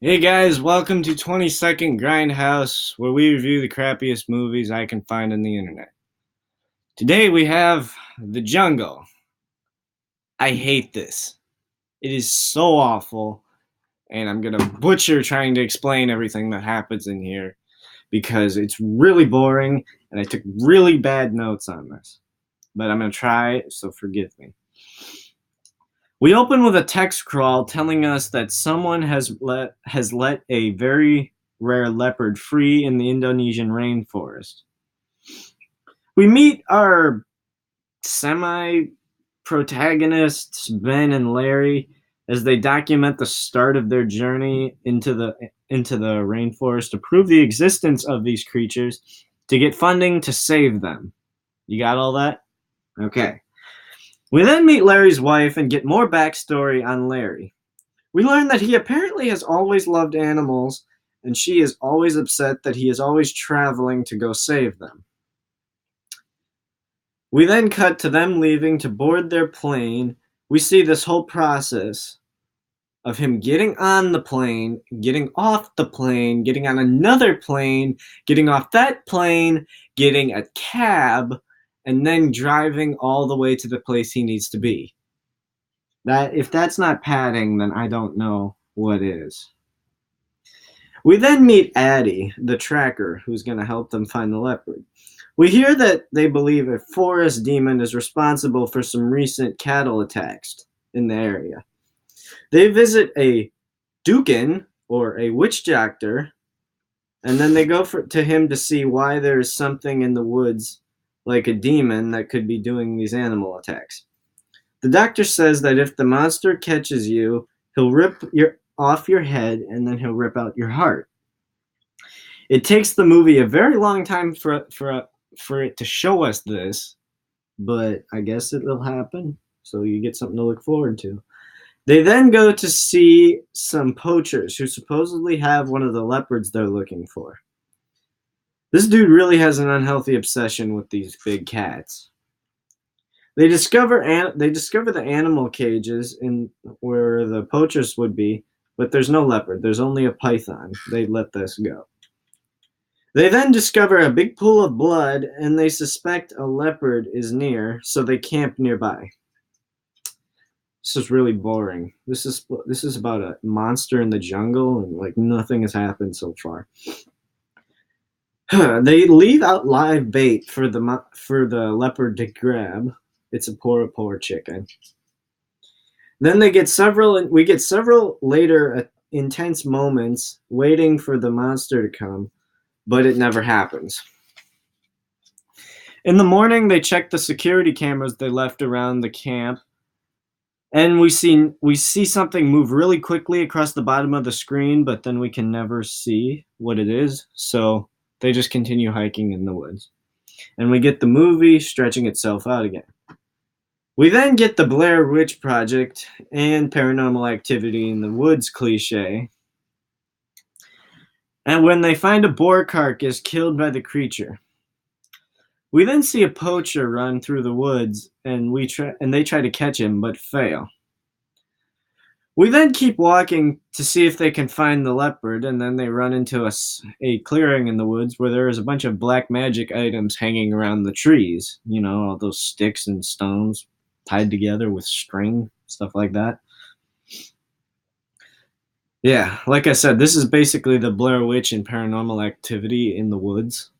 Hey guys, welcome to 20-Second Grindhouse, where we review the crappiest movies I can find on the internet. Today we have The Jungle. I hate this. It is so awful, and I'm gonna butcher trying to explain everything that happens in here because it's really boring, and I took really bad notes on this. But I'm gonna try, so forgive me. We open with a text crawl telling us that someone has let a very rare leopard free in the Indonesian rainforest. We meet our semi protagonists, Ben and Larry, as they document the start of their journey into the rainforest to prove the existence of these creatures to get funding to save them. You got all that? Okay. We then meet Larry's wife and get more backstory on Larry. We learn that he apparently has always loved animals, and she is always upset that he is always traveling to go save them. We then cut to them leaving to board their plane. We see this whole process of him getting on the plane, getting off the plane, getting on another plane, getting off that plane, getting a cab, and then driving all the way to the place he needs to be. That if that's not padding, then I don't know what is. We then meet Addie, the tracker, who's going to help them find the leopard. We hear that they believe a forest demon is responsible for some recent cattle attacks in the area. They visit a Dukin, or a witch doctor, and then they go to him to see why there is something in the woods, like a demon, that could be doing these animal attacks. The doctor says that if the monster catches you, he'll rip off your head and then he'll rip out your heart. It takes the movie a very long time for it to show us this, but I guess it will happen, so you get something to look forward to. They then go to see some poachers who supposedly have one of the leopards they're looking for. This dude really has an unhealthy obsession with these big cats. They discover the animal cages in where the poachers would be, but there's no leopard. There's only a python. They let this go. They then discover a big pool of blood, and they suspect a leopard is near, so they camp nearby. This is really boring. This is about a monster in the jungle, and like nothing has happened so far. They leave out live bait for the leopard to grab. It's a poor chicken. Then we get several later intense moments waiting for the monster to come, but it never happens. In the morning, they check the security cameras they left around the camp, and we see something move really quickly across the bottom of the screen, but then we can never see what it is, so they just continue hiking in the woods. And we get the movie stretching itself out again. We then get the Blair Witch Project and Paranormal Activity in the Woods cliche. And when they find a boar carcass killed by the creature. We then see a poacher run through the woods, and they try to catch him, but fail. We then keep walking to see if they can find the leopard, and then they run into a clearing in the woods where there is a bunch of black magic items hanging around the trees. You know, all those sticks and stones tied together with string, stuff like that. Yeah, like I said, this is basically the Blair Witch and Paranormal Activity in the woods.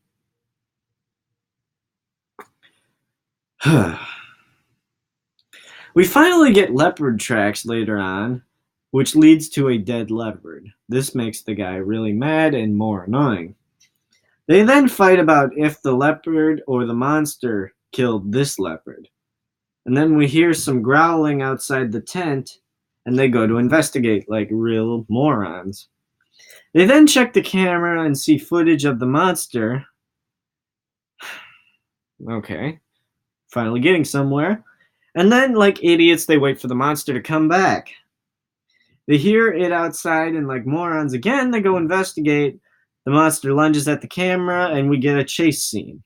We finally get leopard tracks later on, which leads to a dead leopard. This makes the guy really mad and more annoying. They then fight about if the leopard or the monster killed this leopard. And then we hear some growling outside the tent, and they go to investigate like real morons. They then check the camera and see footage of the monster. Okay, finally getting somewhere. And then, like idiots, they wait for the monster to come back. They hear it outside, and like morons again, they go investigate. The monster lunges at the camera, and we get a chase scene.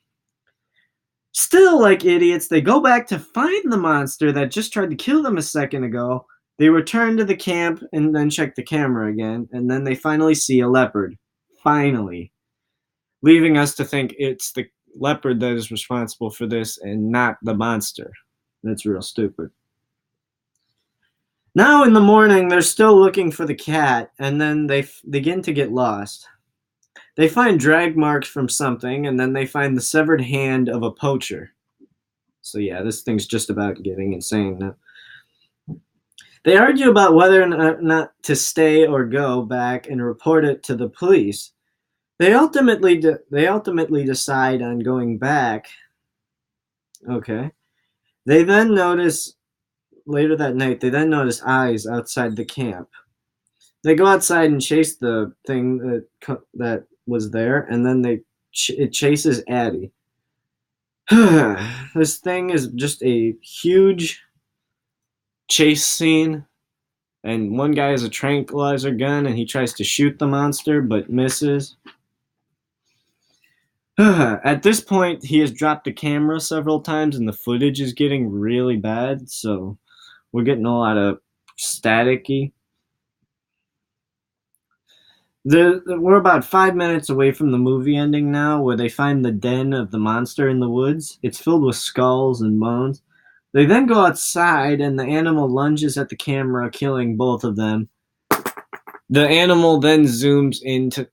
Still, like idiots, they go back to find the monster that just tried to kill them a second ago. They return to the camp and then check the camera again, and then they finally see a leopard. Finally. Leaving us to think it's the leopard that is responsible for this and not the monster. That's real stupid. Now in the morning, they're still looking for the cat, and then they begin to get lost. They find drag marks from something, and then they find the severed hand of a poacher. So yeah, this thing's just about getting insane now. They argue about whether or not to stay or go back and report it to the police. They ultimately decide on going back. Okay. They then notice later that night. They then notice eyes outside the camp. They go outside and chase the thing that was there, and then it chases Addie. This thing is just a huge chase scene, and one guy has a tranquilizer gun, and he tries to shoot the monster, but misses. At this point, he has dropped the camera several times, and the footage is getting really bad, so we're getting a lot of staticky. We're about 5 minutes away from the movie ending now, where they find the den of the monster in the woods. It's filled with skulls and bones. They then go outside, and the animal lunges at the camera, killing both of them. The animal then zooms into